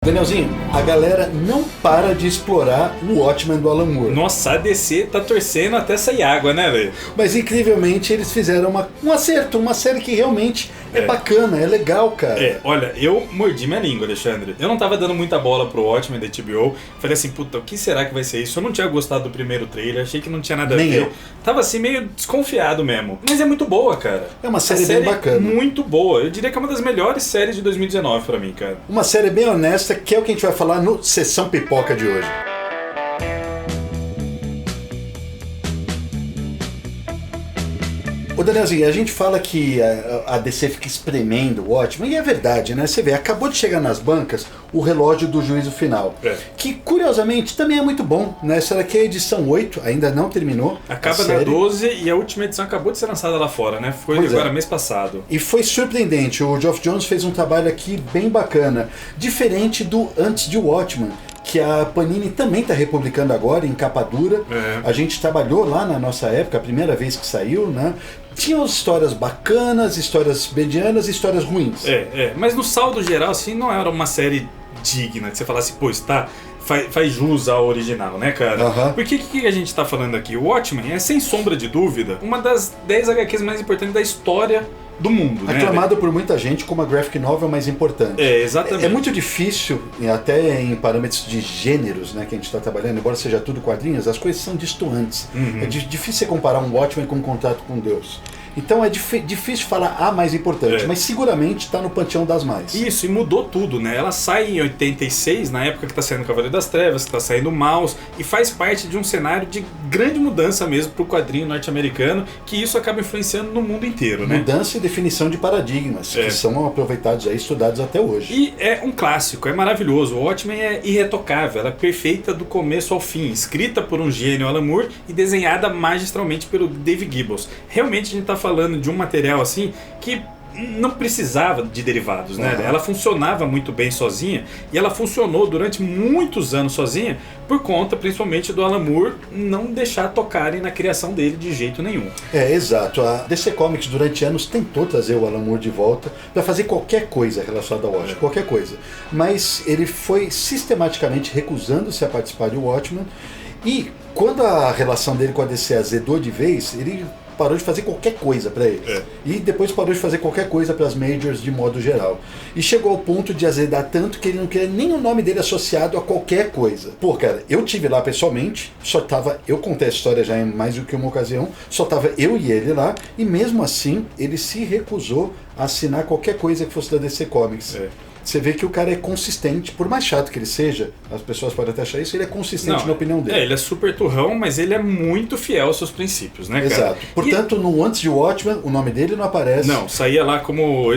Danielzinho, a galera não para de explorar o Watchmen do Alan Moore. Nossa, a DC tá torcendo até sair água, né, velho? Mas incrivelmente eles fizeram um acerto, uma série que realmente é bacana, é legal, cara. Olha, eu mordi minha língua, Alexandre. Eu não tava dando muita bola pro Watchmen da HBO. Falei assim, puta, o que será que vai ser isso? Eu não tinha gostado do primeiro trailer, achei que não tinha nada a ver. Nem eu. Tava assim, meio desconfiado mesmo. Mas é muito boa, cara. É uma série bem bacana. Muito boa. Eu diria que é uma das melhores séries de 2019 pra mim, cara. Uma série bem honesta, que é o que a gente vai falar no Sessão Pipoca de hoje. Ô Danielzinho, a gente fala que a DC fica espremendo o Watchmen, e é verdade, né? Você vê, acabou de chegar nas bancas o relógio do juízo final, que curiosamente também é muito bom, né? Essa daqui é a edição 8, ainda não terminou. Acaba na 12 e a última edição acabou de ser lançada lá fora, né? Foi agora mês passado. E foi surpreendente, o Geoff Johns fez um trabalho aqui bem bacana, diferente do antes de Watchmen, que a Panini também está republicando agora em capa dura. A gente trabalhou lá na nossa época, a primeira vez que saiu, né? Tinha histórias bacanas, histórias medianas e histórias ruins. Mas no saldo geral, assim, não era uma série digna, que você falasse, pô, está... Faz jus ao original, né, cara? Porque o que a gente tá falando aqui? O Watchmen é, sem sombra de dúvida, uma das 10 HQs mais importantes da história do mundo, né? Aclamada por muita gente como a graphic novel mais importante. Exatamente. É muito difícil, até em parâmetros de gêneros, né, que a gente está trabalhando, embora seja tudo quadrinhos, as coisas são distantes. É difícil você comparar um Watchmen com um Contato com Deus. Então é difícil falar a mais importante, mas seguramente está no panteão das mais. Isso, e mudou tudo, né? Ela sai em 86, na época que está saindo Cavaleiro das Trevas, que está saindo Maus, e faz parte de um cenário de grande mudança mesmo para o quadrinho norte-americano, que isso acaba influenciando no mundo inteiro, né? Mudança e definição de paradigmas, que são aproveitados e estudados até hoje. E é um clássico, é maravilhoso. O Watchmen é irretocável, ela é perfeita do começo ao fim, escrita por um gênio, Alan Moore, e desenhada magistralmente pelo Dave Gibbons. Realmente a gente está falando de um material assim que não precisava de derivados, né? Ela funcionava muito bem sozinha, e ela funcionou durante muitos anos sozinha por conta principalmente do Alan Moore não deixar tocarem na criação dele de jeito nenhum. Exato. A DC Comics durante anos tentou trazer o Alan Moore de volta para fazer qualquer coisa relacionada ao Watchmen, qualquer coisa. Mas ele foi sistematicamente recusando-se a participar de Watchmen, e quando a relação dele com a DC azedou de vez, ele parou de fazer qualquer coisa para eles. E depois parou de fazer qualquer coisa para as majors de modo geral. E chegou ao ponto de azedar tanto que ele não queria nem o nome dele associado a qualquer coisa. Pô, cara, eu tive lá pessoalmente, eu contei a história já em mais do que uma ocasião, só tava eu e ele lá, e mesmo assim ele se recusou a assinar qualquer coisa que fosse da DC Comics. Você vê que o cara é consistente, por mais chato que ele seja, as pessoas podem até achar isso, ele é consistente na opinião dele. Ele é super turrão, mas ele é muito fiel aos seus princípios, né, cara? Exato. Portanto, no antes de Watchmen, o nome dele não aparece. Não, saía lá como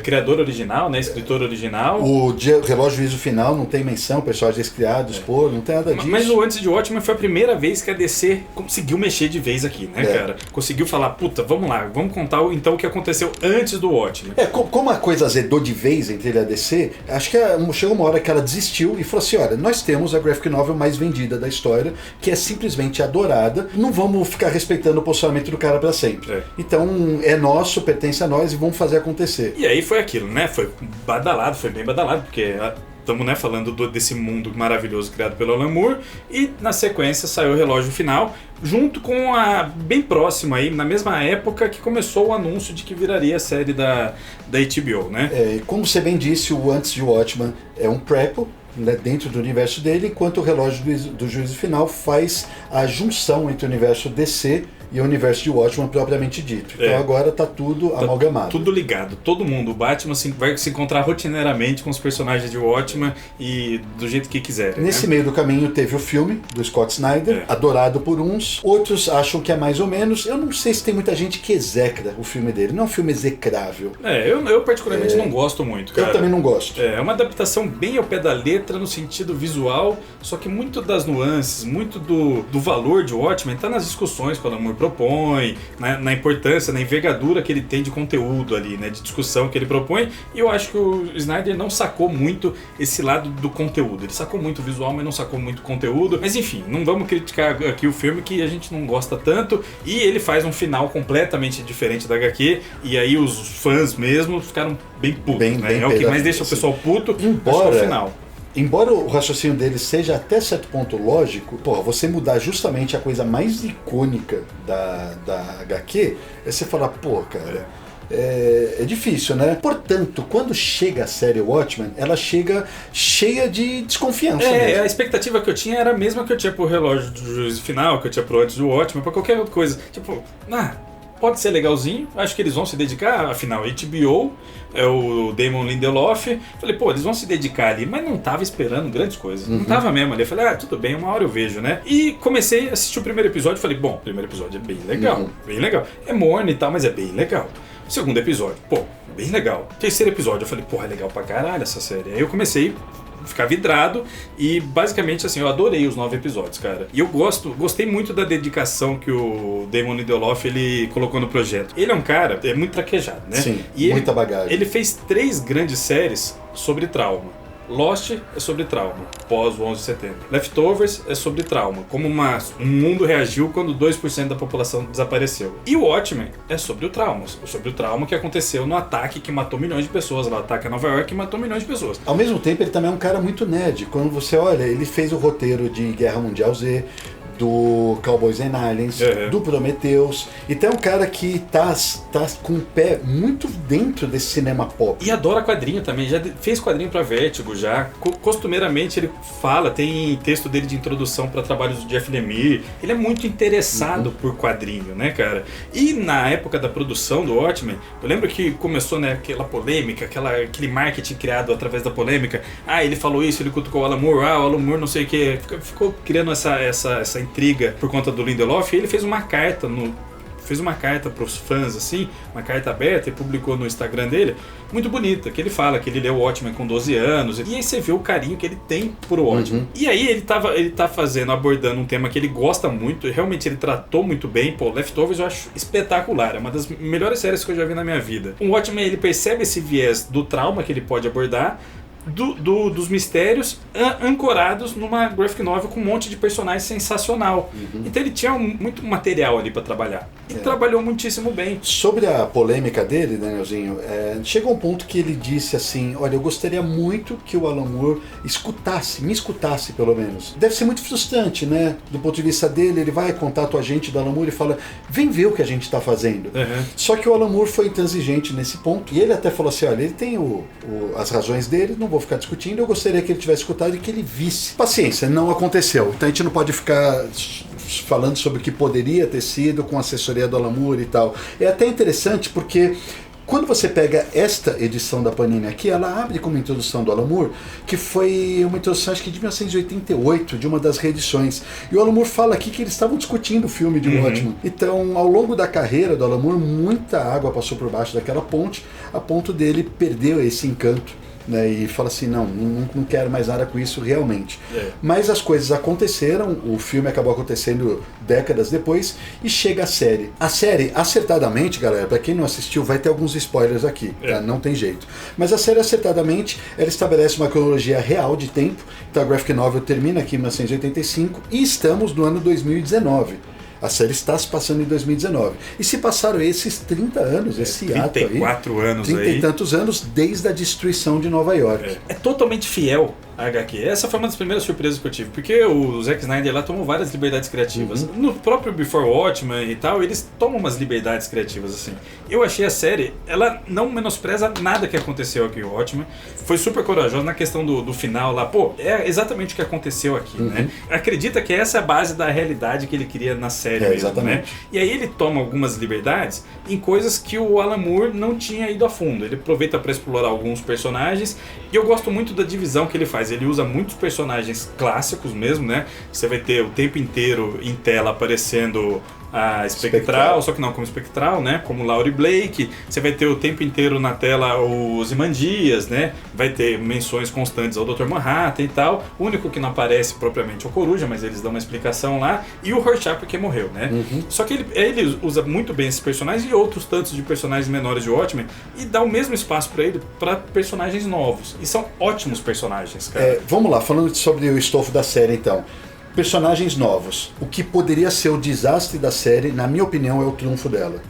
criador original, né, escritor original. O relógio juízo final não tem menção, personagens criados, não tem nada disso. Mas o antes de Watchmen foi a primeira vez que a DC conseguiu mexer de vez aqui, né, cara? Conseguiu falar, puta, vamos lá, vamos contar então o que aconteceu antes do Watchmen. Como a coisa azedou de vez entre ele e a DC, acho que chegou uma hora que ela desistiu e falou assim, olha, nós temos a graphic novel mais vendida da história, que é simplesmente adorada, não vamos ficar respeitando o posicionamento do cara para sempre. Então é nosso, pertence a nós e vamos fazer acontecer. E aí foi aquilo, né? Foi badalado, foi bem badalado, porque estamos falando desse mundo maravilhoso criado pelo Alan Moore, e na sequência saiu o relógio final, junto com bem próximo aí, na mesma época que começou o anúncio de que viraria a série da HBO, né? Como você bem disse, o antes de Watchmen é um prequel, né, dentro do universo dele, enquanto o relógio do juízo final faz a junção entre o universo DC e o universo de Watchmen propriamente dito. Então agora tá tudo amalgamado. Tudo ligado. Todo mundo. O Batman vai se encontrar rotineiramente com os personagens de Watchmen e do jeito que quiserem. Nesse meio do caminho teve o filme do Scott Snyder, adorado por uns, outros acham que é mais ou menos. Eu não sei se tem muita gente que execra o filme dele. Não é um filme execrável. Eu particularmente não gosto muito, cara. Eu também não gosto. É uma adaptação bem ao pé da letra no sentido visual, só que muito das nuances, muito do valor de Watchmen tá nas discussões que o Alan Moore propõe, na importância, na envergadura que ele tem de conteúdo ali, né, de discussão que ele propõe, e eu acho que o Snyder não sacou muito esse lado do conteúdo. Ele sacou muito o visual, mas não sacou muito o conteúdo. Mas enfim, não vamos criticar aqui o filme, que a gente não gosta tanto, e ele faz um final completamente diferente da HQ, e aí os fãs mesmo ficaram bem putos, né? É o que mais deixa o pessoal puto, embora o final. embora o raciocínio dele seja até certo ponto lógico, porra, você mudar justamente a coisa mais icônica da HQ, aí você fala, pô, cara, é difícil, né? Portanto, quando chega a série Watchmen, ela chega cheia de desconfiança mesmo. A expectativa que eu tinha era a mesma que eu tinha pro relógio do juízo final, que eu tinha pro antes do Watchmen, pra qualquer outra coisa. Tipo, pode ser legalzinho, acho que eles vão se dedicar, afinal, HBO é o Damon Lindelof. Falei, pô, eles vão se dedicar ali, mas não tava esperando grandes coisas. Não tava mesmo ali. Eu falei, tudo bem, uma hora eu vejo, né? E comecei a assistir o primeiro episódio, falei, bom, o primeiro episódio é bem legal, bem legal. É morno e tal, mas é bem legal. Segundo episódio, pô, bem legal. Terceiro episódio, eu falei, porra, é legal pra caralho essa série. Aí eu comecei a ficar vidrado e basicamente assim, eu adorei os 9 episódios, cara. E eu gostei muito da dedicação que o Damon Lindelof ele colocou no projeto. Ele é um cara, muito traquejado, né? Sim, e muita bagagem. Ele fez 3 grandes séries sobre trauma. Lost é sobre trauma, pós o 11 de setembro. Leftovers é sobre trauma, como um mundo reagiu quando 2% da população desapareceu. E o Watchmen é sobre o trauma que aconteceu no ataque que matou milhões de pessoas, lá, o ataque a Nova York que matou milhões de pessoas. Ao mesmo tempo, ele também é um cara muito nerd. Quando você olha, ele fez o roteiro de Guerra Mundial Z, do Cowboys and Aliens, do Prometheus. Então é um cara que tá com o pé muito dentro desse cinema pop. E adora quadrinho também, já fez quadrinho pra Vertigo já. Costumeiramente ele fala, tem texto dele de introdução para trabalhos do Jeff Lemire. Ele é muito interessado por quadrinho, né, cara? E na época da produção do Watchmen, eu lembro que começou, né, aquela polêmica, aquele marketing criado através da polêmica. Ele falou isso, ele cutucou o Alan Moore, o Alan Moore não sei o que, ficou criando essa intriga por conta do Lindelof. E ele fez uma carta para os fãs, assim, uma carta aberta, e publicou no Instagram dele, muito bonita, que ele fala que ele leu o Watchmen com 12 anos, e aí você vê o carinho que ele tem por Watchmen. E aí ele tá abordando um tema que ele gosta muito, e realmente ele tratou muito bem. Pô, Leftovers eu acho espetacular, é uma das melhores séries que eu já vi na minha vida. O Watchmen, ele percebe esse viés do trauma que ele pode abordar, dos mistérios ancorados numa graphic novel com um monte de personagens sensacional. Então ele tinha muito material ali para trabalhar. E trabalhou muitíssimo bem. Sobre a polêmica dele, Danielzinho, chegou um ponto que ele disse assim, olha, eu gostaria muito que o Alan Moore me escutasse pelo menos. Deve ser muito frustrante, né? Do ponto de vista dele, ele vai contato a gente do Alan Moore e fala, vem ver o que a gente está fazendo. Só que o Alan Moore foi intransigente nesse ponto, e ele até falou assim, olha, ele tem as razões dele, não vou ficar discutindo, eu gostaria que ele tivesse escutado e que ele visse. Paciência, não aconteceu. Então a gente não pode ficar falando sobre o que poderia ter sido com a assessoria do Alan Moore e tal. É até interessante porque quando você pega esta edição da Panini aqui, ela abre com uma introdução do Alan Moore, que foi uma introdução acho que de 1988, de uma das reedições. E o Alan Moore fala aqui que eles estavam discutindo o filme de Watchmen. Então, ao longo da carreira do Alan Moore, muita água passou por baixo daquela ponte, a ponto dele perder esse encanto. Né, e fala assim, não quero mais nada com isso realmente. Mas as coisas aconteceram, o filme acabou acontecendo décadas depois e chega a série. A série, acertadamente, galera, pra quem não assistiu, vai ter alguns spoilers aqui, tá? Não tem jeito. Mas a série, acertadamente, ela estabelece uma cronologia real de tempo. Então a graphic novel termina aqui em 1985 e estamos no ano 2019. A série está se passando em 2019. E se passaram esses 30 anos, esse ato aí. 34 anos aí. 30 e tantos anos desde a destruição de Nova York. É totalmente fiel a HQ. Essa foi uma das primeiras surpresas que eu tive, porque o Zack Snyder lá tomou várias liberdades criativas. No próprio Before Watchmen e tal, eles tomam umas liberdades criativas, assim. Eu achei a série, ela não menospreza nada que aconteceu aqui em Watchmen. Foi super corajosa na questão do final lá. Pô, é exatamente o que aconteceu aqui, né? Acredita que essa é a base da realidade que ele queria na série mesmo, exatamente. né? E aí ele toma algumas liberdades em coisas que o Alan Moore não tinha ido a fundo. Ele aproveita para explorar alguns personagens, e eu gosto muito da divisão que ele faz. Ele usa muitos personagens clássicos mesmo, né? Você vai ter o tempo inteiro em tela aparecendo a Spectral, só que não como Spectral, né? Como Laurie Blake. Você vai ter o tempo inteiro na tela o Ozymandias, né? Vai ter menções constantes ao Dr. Manhattan e tal. O único que não aparece propriamente é o Coruja, mas eles dão uma explicação lá. E o Rorschach, porque morreu, né? Só que ele usa muito bem esses personagens e outros tantos de personagens menores de Watchmen e dá o mesmo espaço para ele para personagens novos. E são ótimos personagens, cara. Vamos lá, falando sobre o estofo da série, então. Personagens novos. O que poderia ser o desastre da série, na minha opinião, é o triunfo dela.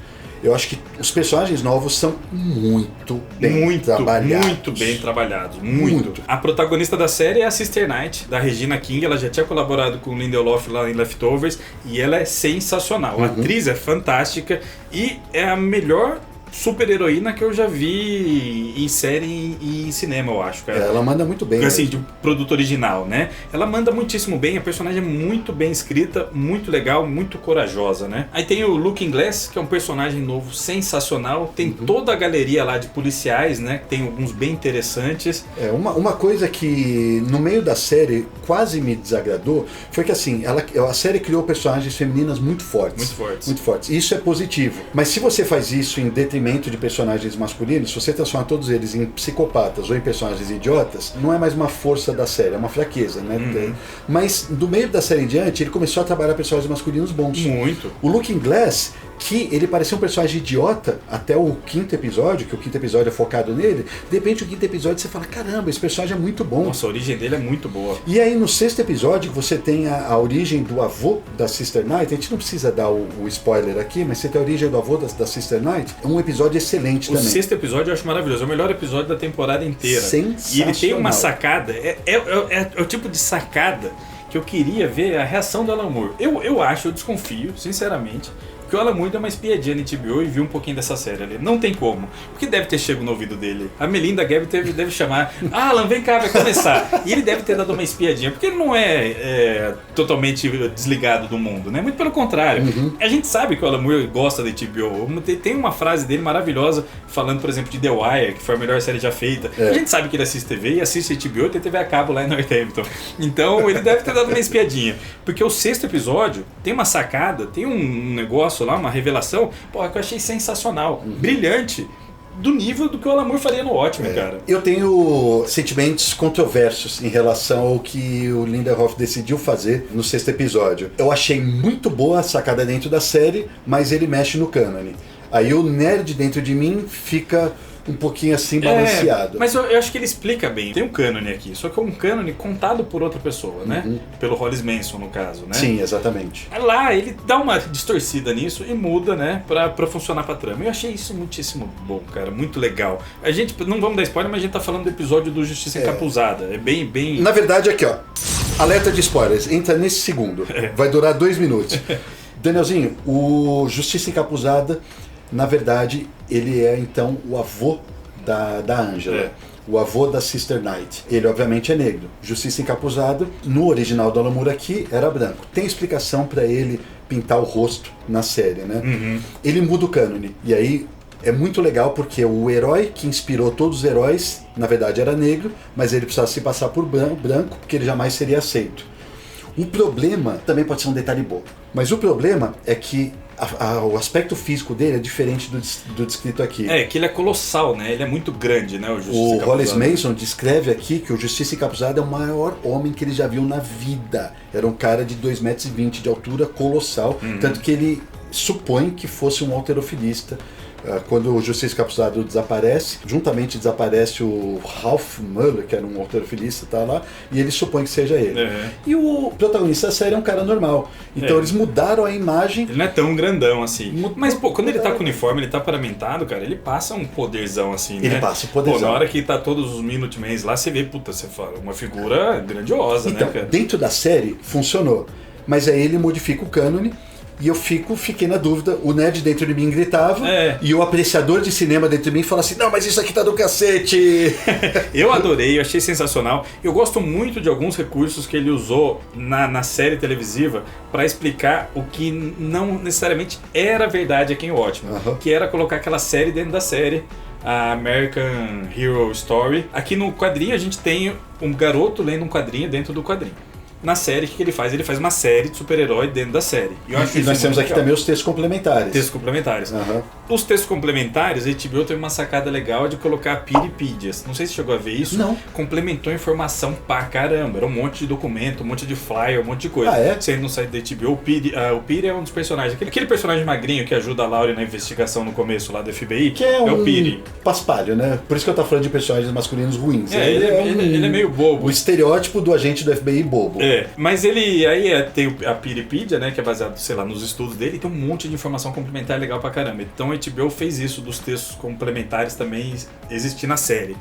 Eu acho que os personagens novos são muito bem trabalhados. Muito bem trabalhados, muito. A protagonista da série é a Sister Night, da Regina King. Ela já tinha colaborado com o Lindelof lá em Leftovers e ela é sensacional. A atriz é fantástica e é a melhor super-heroína que eu já vi em série e em cinema, eu acho, cara. Ela manda muito bem. Assim, de um produto original, né? Ela manda muitíssimo bem, a personagem é muito bem escrita, muito legal, muito corajosa, né? Aí tem o Looking Glass, que é um personagem novo sensacional. Tem toda a galeria lá de policiais, né? Tem alguns bem interessantes. Uma coisa que no meio da série quase me desagradou foi que assim, a série criou personagens femininas muito fortes. Muito fortes. Isso é positivo. Mas se você faz isso em detrimento de personagens masculinos, se você transforma todos eles em psicopatas ou em personagens idiotas, não é mais uma força da série, é uma fraqueza, né? Mas do meio da série em diante, ele começou a trabalhar personagens masculinos bons. Muito. O Looking Glass, que ele parecia um personagem idiota até o 5º episódio, que o 5º episódio é focado nele, de repente o 5º episódio você fala, caramba, esse personagem é muito bom. Nossa, a origem dele é muito boa. E aí no 6º episódio você tem a origem do avô da Sister Night. A gente não precisa dar o spoiler aqui, mas você tem a origem do avô da Sister Night. É um episódio excelente também. O 6º episódio eu acho maravilhoso, é o melhor episódio da temporada inteira. Sensacional. E ele tem uma sacada, é o tipo de sacada que eu queria ver a reação do Alan Moore. Eu desconfio, sinceramente, que o Alan Moore deu uma espiadinha no HBO e viu um pouquinho dessa série ali. Não tem como. Porque deve ter chego no ouvido dele. A Melinda Gabb deve chamar, Alan, vem cá, vai começar. E ele deve ter dado uma espiadinha, porque ele não é totalmente desligado do mundo, né? Muito pelo contrário. A gente sabe que o Alan Moore gosta da HBO. Tem uma frase dele maravilhosa, falando, por exemplo, de The Wire, que foi a melhor série já feita. A gente sabe que ele assiste TV e assiste HBO e tem TV a cabo lá em Northampton. Então ele deve ter dado uma espiadinha. Porque o 6º episódio tem uma sacada, tem um negócio lá, uma revelação, que eu achei sensacional, brilhante, do nível do que o Alan Moore faria no Watchmen, cara. Eu tenho sentimentos controversos em relação ao que o Lindelof decidiu fazer no 6º episódio. Eu achei muito boa a sacada dentro da série, mas ele mexe no cânone. Aí o nerd dentro de mim fica um pouquinho assim balanceado. Mas eu acho que ele explica bem. Tem um cânone aqui, só que é um cânone contado por outra pessoa, né? Pelo Hollis Manson, no caso, né? Sim, exatamente. Lá ele dá uma distorcida nisso e muda, né? Pra funcionar pra trama. Eu achei isso muitíssimo bom, cara. Muito legal. A gente, não vamos dar spoiler, mas a gente tá falando do episódio do Justiça Encapuzada. É bem... Na verdade, aqui, ó. Alerta de spoilers. Entra nesse segundo. Vai durar 2 minutos. Danielzinho, o Justiça Encapuzada, na verdade, ele é então o avô da Angela. O avô da Sister Night. Ele obviamente é negro. Justiça Encapuzado, no original do Alan Moore aqui, era branco. Tem explicação para ele pintar o rosto na série, né? Ele muda o cânone. E aí é muito legal porque o herói que inspirou todos os heróis, na verdade era negro, mas ele precisava se passar por branco porque ele jamais seria aceito. O problema, também pode ser um detalhe bobo, mas o problema é que o aspecto físico dele é diferente do descrito aqui. Que ele é colossal, né? Ele é muito grande, né? O Hollis Manson descreve aqui que o Justiça Encapuzado é o maior homem que ele já viu na vida. Era um cara de 2,20 metros de altura, colossal, tanto que ele supõe que fosse um halterofilista. Quando o Justiça Encapuzado desaparece, juntamente desaparece o Ralph Muller, que era um halterofilista, tá lá, e ele supõe que seja ele. E o protagonista da série é um cara normal. Então eles mudaram a imagem. Ele não é tão grandão assim. Mas, quando ele tá com o uniforme, ele tá paramentado, cara, ele passa um poderzão assim, né? Ele passa um poderzão. Na hora que tá todos os Minutemans lá, você vê, você fala, uma figura grandiosa, então, né, cara? Dentro da série, funcionou. Mas aí ele modifica o cânone. E eu fiquei na dúvida, o nerd dentro de mim gritava, e o apreciador de cinema dentro de mim fala assim, não, mas isso aqui tá do cacete. Eu adorei, eu achei sensacional. Eu gosto muito de alguns recursos que ele usou na série televisiva para explicar o que não necessariamente era verdade aqui em Watchmen, que era colocar aquela série dentro da série, a American Hero Story. Aqui no quadrinho a gente tem um garoto lendo um quadrinho dentro do quadrinho. Na série, o que ele faz? Ele faz uma série de super-herói dentro da série. E nós temos aqui também os textos complementares. Textos complementares. Os textos complementares, a HBO teve uma sacada legal de colocar Piripídias. Não sei se chegou a ver isso. Não. Complementou informação pra caramba. Era um monte de documento, um monte de flyer, um monte de coisa. Saindo no site da HBO, o Piri é um dos personagens. Aquele personagem magrinho que ajuda a Laurie na investigação no começo lá do FBI. Que é o Piri. Paspalho, né? Por isso que eu tô falando de personagens masculinos ruins. Ele é meio bobo. O estereótipo do agente do FBI bobo. Mas ele aí tem a Piripedia, né, que é baseado, sei lá, nos estudos dele, e tem um monte de informação complementar legal pra caramba. Então a HBO fez isso dos textos complementares também existir na série.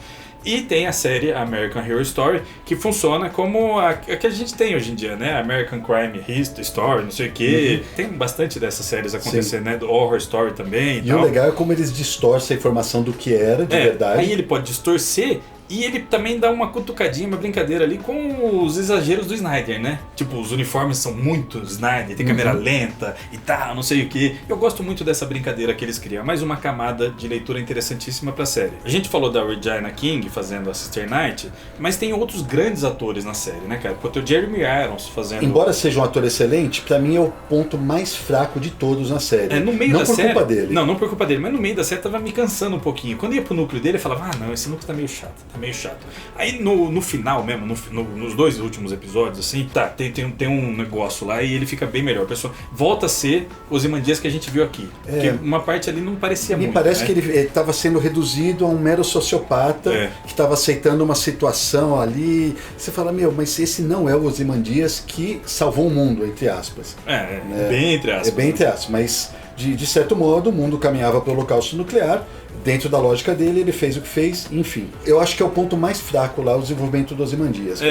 E tem a série American Horror Story, que funciona como a que a gente tem hoje em dia, né? American Crime Story, não sei o quê. Tem bastante dessas séries acontecendo, né? Do Horror Story também. E o legal é como eles distorcem a informação do que era, de verdade. Aí ele pode distorcer. E ele também dá uma cutucadinha, uma brincadeira ali com os exageros do Snyder, né? Tipo, os uniformes são muito Snyder, tem câmera lenta e tal, não sei o que. Eu gosto muito dessa brincadeira que eles criam. Mais uma camada de leitura interessantíssima pra série. A gente falou da Regina King fazendo a Sister Night, mas tem outros grandes atores na série, né, cara? Porque tem o Jeremy Irons fazendo... Embora seja um ator excelente, pra mim é o ponto mais fraco de todos na série. No meio não da por série, culpa dele. Não por culpa dele, mas no meio da série tava me cansando um pouquinho. Quando ia pro núcleo dele, eu falava, não, esse núcleo tá meio chato, Aí no final mesmo, nos 2 últimos episódios, assim, tem um negócio lá e ele fica bem melhor. A pessoa volta a ser Ozymandias que a gente viu aqui. Porque uma parte ali não parecia muito. Me parece, né? que ele estava sendo reduzido a um mero sociopata que estava aceitando uma situação ali. Você fala, mas esse não é o Ozymandias que salvou o mundo, entre aspas. Bem entre aspas. É bem entre aspas, mas de certo modo o mundo caminhava para o holocausto nuclear. Dentro da lógica dele, ele fez o que fez, enfim. Eu acho que é o ponto mais fraco lá, o desenvolvimento dos Ozymandias.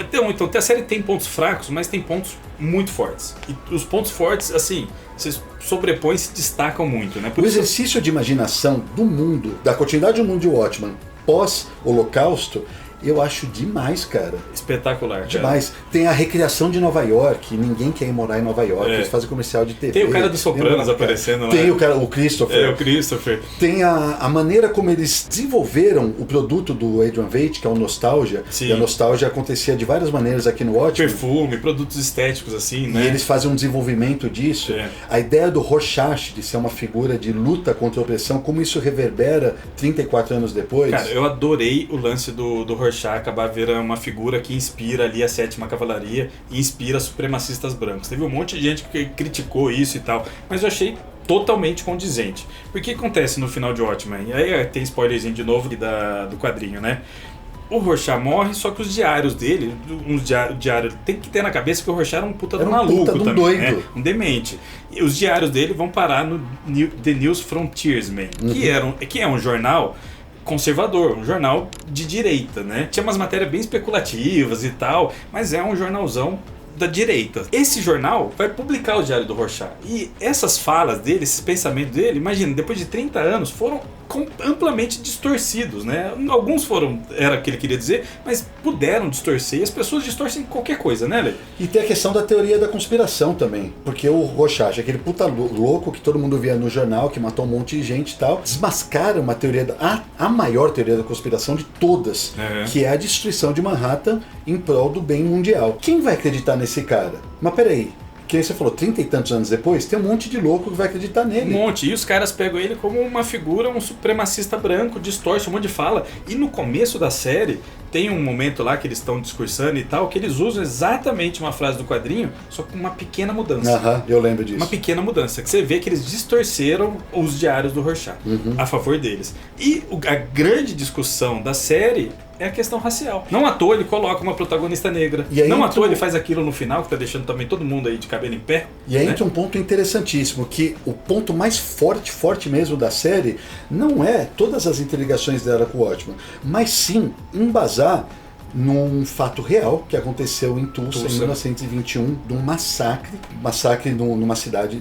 Então a série tem pontos fracos, mas tem pontos muito fortes. E os pontos fortes, assim, se sobrepõem e se destacam muito, né? O exercício de imaginação do mundo, da continuidade do mundo de Watchmen pós-holocausto, eu acho demais, cara. Espetacular, demais. Cara. Tem a recriação de Nova York. Ninguém quer ir morar em Nova York. Eles fazem comercial de TV. Tem o cara do Sopranos aparecendo lá. Tem o Christopher. O Christopher. Tem a maneira como eles desenvolveram o produto do Adrian Veidt, que é o Nostalgia. Sim. E a Nostalgia acontecia de várias maneiras aqui no Watchmen. Perfume, produtos estéticos, assim, né? E eles fazem um desenvolvimento disso. A ideia do Rorschach, de ser uma figura de luta contra a opressão, como isso reverbera 34 anos depois. Cara, eu adorei o lance do Rorschach acabar virando uma figura que inspira ali a 7ª Cavalaria e inspira supremacistas brancos. Teve um monte de gente que criticou isso e tal, mas eu achei totalmente condizente. Porque o que acontece no final de Watchmen? E aí tem spoilerzinho de novo do quadrinho, né? O Rorschach morre, só que os diários dele, diário, tem que ter na cabeça que o Rorschach era um puta do maluco também, doido. Né? Um demente. E os diários dele vão parar no The News Frontiersman, que é um jornal conservador, um jornal de direita, né? Tinha umas matérias bem especulativas e tal, mas é um jornalzão da direita. Esse jornal vai publicar o Diário do Rorschach. E essas falas dele, esses pensamentos dele, imagina, depois de 30 anos, foram amplamente distorcidos, né? Alguns era o que ele queria dizer, mas puderam distorcer, e as pessoas distorcem qualquer coisa, né, Lê? E tem a questão da teoria da conspiração também, porque o Rorschach, aquele puta louco que todo mundo via no jornal, que matou um monte de gente e tal, desmascara uma teoria, a maior teoria da conspiração de todas, que é a destruição de Manhattan em prol do bem mundial. Quem vai acreditar nesse cara? Mas peraí, que você falou, 30 e tantos anos depois, tem um monte de louco que vai acreditar nele. Um monte. E os caras pegam ele como uma figura, um supremacista branco, distorce um monte de fala. E no começo da série, tem um momento lá que eles estão discursando e tal, que eles usam exatamente uma frase do quadrinho, só com uma pequena mudança. Eu lembro disso. Uma pequena mudança, que você vê que eles distorceram os diários do Rorschach a favor deles. E a grande discussão da série é a questão racial. Não à toa ele coloca uma protagonista negra. Não à toa ele faz aquilo no final, que tá deixando também todo mundo aí de cabelo em pé. E aí entra um ponto interessantíssimo, que o ponto mais forte mesmo da série, não é todas as interligações dela com o Watchmen, mas sim embasar num fato real que aconteceu em Tulsa em 1921, de um massacre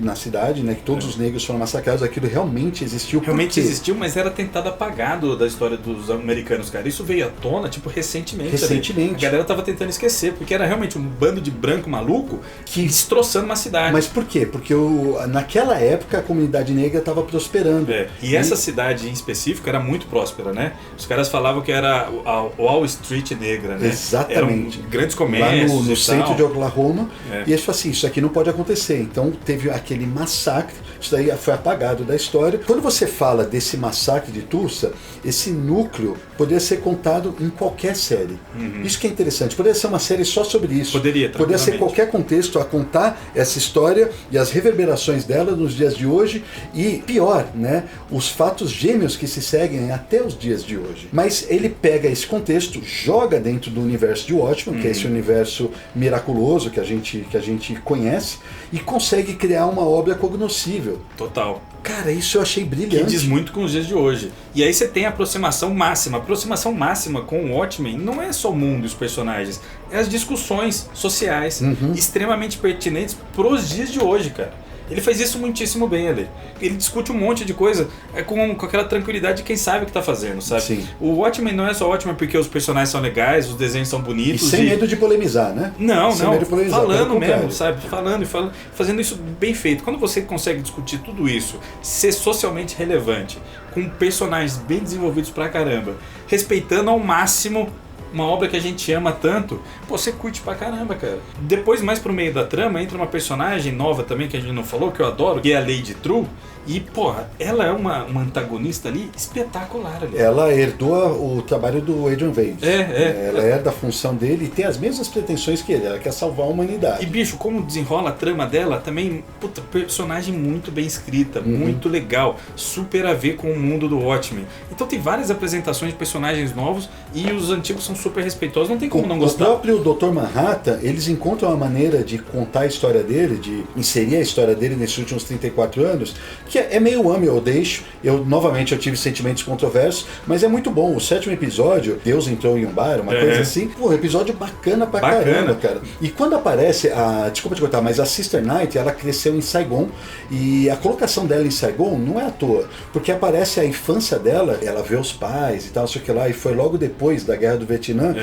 na cidade, né, que todos os negros foram massacrados. Aquilo realmente existiu. Realmente existiu, mas era tentado apagado da história dos americanos, cara. Isso veio à tona, tipo, recentemente. A galera tava tentando esquecer, porque era realmente um bando de branco maluco que destroçando uma cidade. Mas por quê? Porque naquela época a comunidade negra estava prosperando. E essa cidade em específico era muito próspera, né? Os caras falavam que era a Wall Street negra. Né? Exatamente. Eram grandes comércios. Lá no centro de Oklahoma. E eles falaram assim, isso aqui não pode acontecer. Então teve aquele massacre, isso daí foi apagado da história. Quando você fala desse massacre de Tulsa, esse núcleo poderia ser contado em qualquer série. Isso que é interessante. Poderia ser uma série só sobre isso. Poderia ser qualquer contexto a contar essa história e as reverberações dela nos dias de hoje. E pior, né? Os fatos gêmeos que se seguem até os dias de hoje. Mas ele pega esse contexto, joga dentro dentro do universo de Watchmen, que é esse universo miraculoso que a gente conhece, e consegue criar uma obra cognoscível. Total. Cara, isso eu achei brilhante. Que diz muito com os dias de hoje. E aí você tem a aproximação máxima. A aproximação máxima com o Watchmen não é só o mundo e os personagens, é as discussões sociais extremamente pertinentes pros dias de hoje, cara. Ele faz isso muitíssimo bem ali. Ele discute um monte de coisa com aquela tranquilidade de quem sabe o que tá fazendo, sabe? Sim. O Watchmen não é só Watchmen porque os personagens são legais, os desenhos são bonitos. E sem medo de polemizar, né? Não, sem não. Medo de polemizar, falando mesmo, sabe? Falando e falando, fazendo isso bem feito. Quando você consegue discutir tudo isso, ser socialmente relevante, com personagens bem desenvolvidos pra caramba, respeitando ao máximo uma obra que a gente ama tanto, pô, você curte pra caramba, cara. Depois, mais pro meio da trama, entra uma personagem nova também, que a gente não falou, que eu adoro, que é a Lady True. E, porra, ela é uma antagonista ali espetacular ali. Ela herdou o trabalho do Adrian Veidt. Ela herda a função dele e tem as mesmas pretensões que ele. Ela quer salvar a humanidade. E, bicho, como desenrola a trama dela, também, puta, personagem muito bem escrita, muito legal, super a ver com o mundo do Watchmen. Então tem várias apresentações de personagens novos e os antigos são super respeitosos, não tem como não gostar. O próprio Dr. Manhattan, eles encontram uma maneira de contar a história dele, de inserir a história dele nesses últimos 34 anos, que é meio ame ou deixo. Novamente eu tive sentimentos controversos, mas é muito bom. O 7º episódio, Deus entrou em um bar, uma coisa assim, pô, episódio bacana pra caramba, cara. E quando aparece desculpa te cortar, mas a Sister Night, ela cresceu em Saigon, e a colocação dela em Saigon não é à toa, porque aparece a infância dela, ela vê os pais e tal, sei que lá, e foi logo depois da Guerra do Vietnã.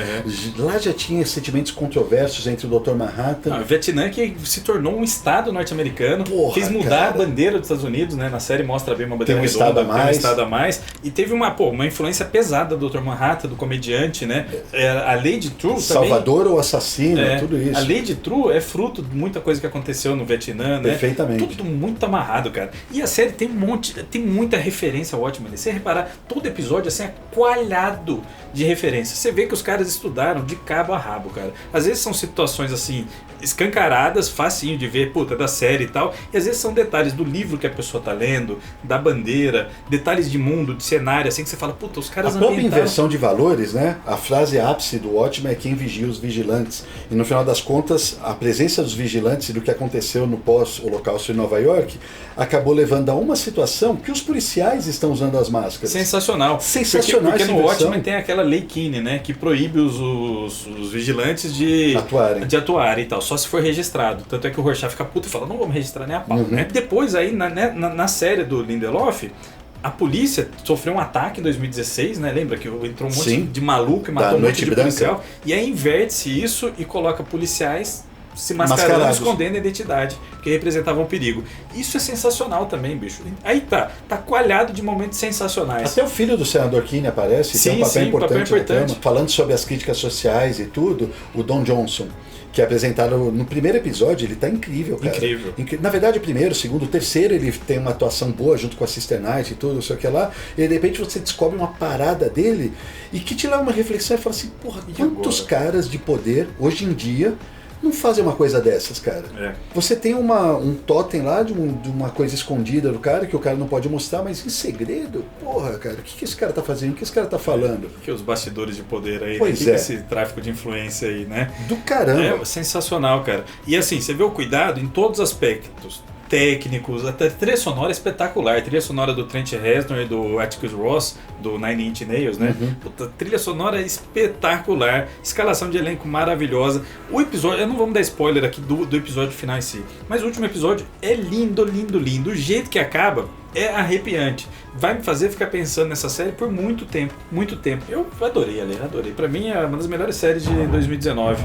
Lá já tinha sentimentos controversos entre o Dr. Manhattan. O Vietnã que se tornou um estado norte-americano, fez mudar a bandeira dos Estados Unidos, né? Na série mostra bem uma bandeira redonda, tem um estado a mais. E teve uma influência pesada do Dr. Manhattan, do comediante, né? A Lady True Salvador ou assassino, tudo isso. A Lady True é fruto de muita coisa que aconteceu no Vietnã, né? Perfeitamente. Tudo muito amarrado, cara. E a série tem muita referência ao Watchmen. Se você reparar, todo episódio assim, é coalhado de referência. Você vê que os caras estudaram de cabo a rabo, cara. Às vezes são situações assim, escancaradas, facinho de ver, puta, da série e tal. E às vezes são detalhes do livro que a pessoa tá lendo, da bandeira, detalhes de mundo, de cenário, assim, que você fala, puta, os caras ambientaram... A própria inversão de valores, né? A frase ápice do Watchmen é quem vigia os vigilantes. E no final das contas, a presença dos vigilantes e do que aconteceu no pós-holocausto em Nova York acabou levando a uma situação que os policiais estão usando as máscaras. Sensacional. Sensacional. Porque no Watchmen tem aquela lei Keane, né? Que proíbe os vigilantes de atuarem e tal, só se for registrado. Tanto é que o Rorschach fica puto e fala, não vamos registrar nem a pau, né? Depois aí, na série do Lindelof, a polícia sofreu um ataque em 2016, né? Lembra que entrou um monte de maluco e matou um monte de policial. E aí inverte-se isso e coloca policiais se mascarando, escondendo a identidade, que representavam um perigo. Isso é sensacional também, bicho. Aí tá coalhado de momentos sensacionais. Até o filho do senador Keane aparece, tem um papel importante. Falando sobre as críticas sociais e tudo, o Don Johnson, que é apresentado no primeiro episódio, ele tá incrível, cara. Incrível. Na verdade, o primeiro, o segundo, o terceiro, ele tem uma atuação boa junto com a Sister Night e tudo, não sei o que lá, e de repente você descobre uma parada dele e que te leva uma reflexão e fala assim, porra, quantos caras de poder, hoje em dia, não fazem uma coisa dessas, cara. Você tem um totem lá de uma coisa escondida do cara, que o cara não pode mostrar, mas em segredo, porra, cara, o que esse cara tá fazendo? O que esse cara tá falando? Que os bastidores de poder aí, pois né? Esse tráfico de influência aí, né? Do caramba. É sensacional, cara. E assim, você vê o cuidado em todos os aspectos. Técnicos, até trilha sonora espetacular, trilha sonora do Trent Reznor e do Atticus Ross, do Nine Inch Nails, né? Puta, trilha sonora espetacular, escalação de elenco maravilhosa. O episódio, eu não vamos dar spoiler aqui do episódio final em si, mas o último episódio é lindo, lindo, lindo. O jeito que acaba é arrepiante. Vai me fazer ficar pensando nessa série por muito tempo, muito tempo. Eu adorei, adorei. Pra mim é uma das melhores séries de 2019.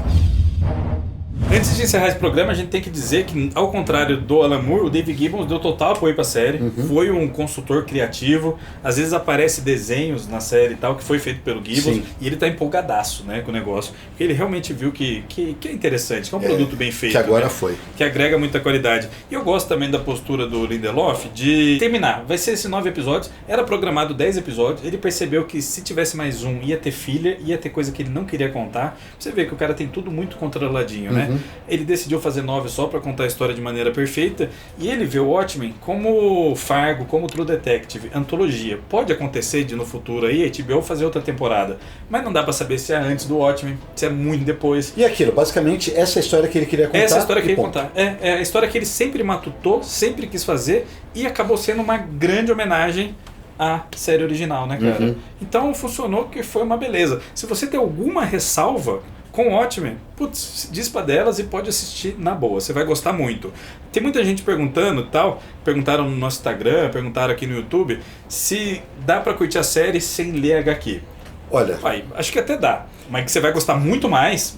Antes de encerrar esse programa, a gente tem que dizer que, ao contrário do Alan Moore, o Dave Gibbons deu total apoio pra série, foi um consultor criativo, às vezes aparece desenhos na série e tal, que foi feito pelo Gibbons, e ele tá empolgadaço, né, com o negócio, porque ele realmente viu que é interessante, que é um produto bem feito. Que agora, né, foi. Que agrega muita qualidade. E eu gosto também da postura do Lindelof de terminar. Vai ser esses 9 episódios, era programado 10 episódios, ele percebeu que se tivesse mais um, ia ter filler, ia ter coisa que ele não queria contar. Você vê que o cara tem tudo muito controladinho, né? ele decidiu fazer 9 só para contar a história de maneira perfeita, e ele vê o Watchmen como Fargo, como True Detective, antologia. Pode acontecer de no futuro aí a HBO fazer outra temporada, mas não dá para saber se é antes do Watchmen, se é muito depois. E aquilo, basicamente, essa é a história que ele queria contar. Essa é a história que ele queria ponto. contar. É a história que ele sempre matutou, sempre quis fazer, e acabou sendo uma grande homenagem à série original, né, cara? Uhum. Então funcionou, que foi uma beleza. Se você tem alguma ressalva com o Watchmen, putz, dispa delas e pode assistir na boa, você vai gostar muito. Tem muita gente perguntando tal, perguntaram no nosso Instagram, perguntaram aqui no YouTube, se dá pra curtir a série sem ler HQ. Olha, Acho que até dá, mas que você vai gostar muito mais,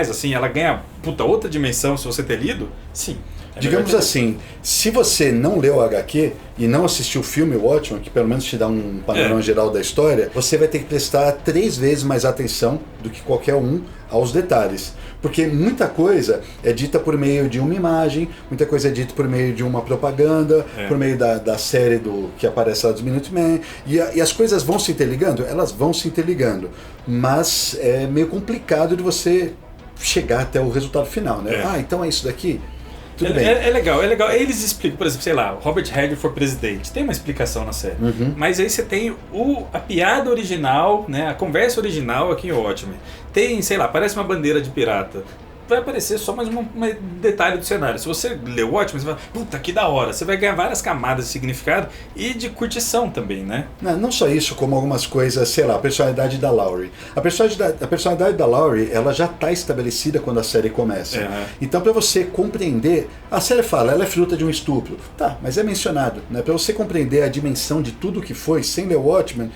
assim, ela ganha outra dimensão se você ter lido, sim. digamos assim, se você não leu o HQ e não assistiu o filme Watchmen, que pelo menos te dá um panorama geral da história, você vai ter que prestar 3 vezes mais atenção do que qualquer um aos detalhes. Porque muita coisa é dita por meio de uma imagem, muita coisa é dita por meio de uma propaganda, por meio da série que aparece lá dos Minutemen, e as coisas vão se interligando? Elas vão se interligando, mas é meio complicado de você chegar até o resultado final, né? Então é isso daqui? Tudo bem. É legal. Eles explicam, por exemplo, sei lá, Robert Hager for presidente. Tem uma explicação na série. Mas aí você tem a piada original, né? A conversa original aqui em Watchmen. Tem, sei lá, parece uma bandeira de pirata. Vai aparecer só mais um detalhe do cenário. Se você ler o Watchmen, você vai, puta, que da hora. Você vai ganhar várias camadas de significado e de curtição também, né? Não só isso, como algumas coisas, sei lá, a personalidade da Laurie. A personalidade da Laurie, ela já está estabelecida quando a série começa. Então, para você compreender, a série fala, ela é fruta de um estupro. Tá, mas é mencionado, né? Para você compreender a dimensão de tudo que foi sem ler o Watchmen,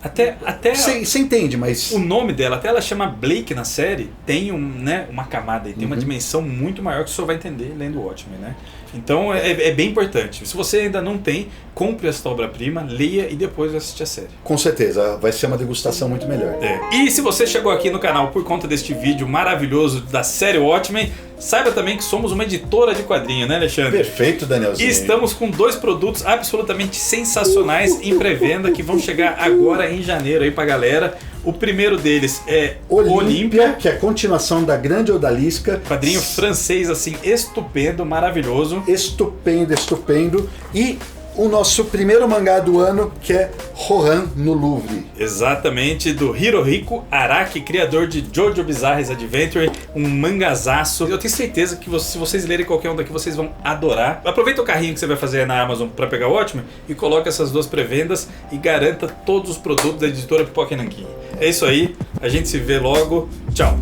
Até você entende, mas o nome dela, até ela chama Blake na série, tem uma camada e tem uma dimensão muito maior que você só vai entender lendo o Watchmen, né? Então é bem importante. Se você ainda não tem, compre esta obra-prima, leia e depois assiste a série. Com certeza, vai ser uma degustação muito melhor. E se você chegou aqui no canal por conta deste vídeo maravilhoso da série Watchmen, saiba também que somos uma editora de quadrinho, né, Alexandre? Perfeito, Danielzinho. E estamos com 2 produtos absolutamente sensacionais em pré-venda que vão chegar agora em janeiro aí pra galera. O primeiro deles é Olímpia, que é a continuação da Grande Odalisca. Quadrinho francês, assim, estupendo, maravilhoso. Estupendo. E o nosso primeiro mangá do ano, que é Rohan no Louvre. Exatamente, do Hirohiko Araki, criador de Jojo Bizarre's Adventure, um mangazaço. Eu tenho certeza que se vocês lerem qualquer um daqui, vocês vão adorar. Aproveita o carrinho que você vai fazer na Amazon para pegar o Watchmen e coloca essas 2 pré-vendas e garanta todos os produtos da editora Pipoca e Nanquim. É isso aí, a gente se vê logo. Tchau!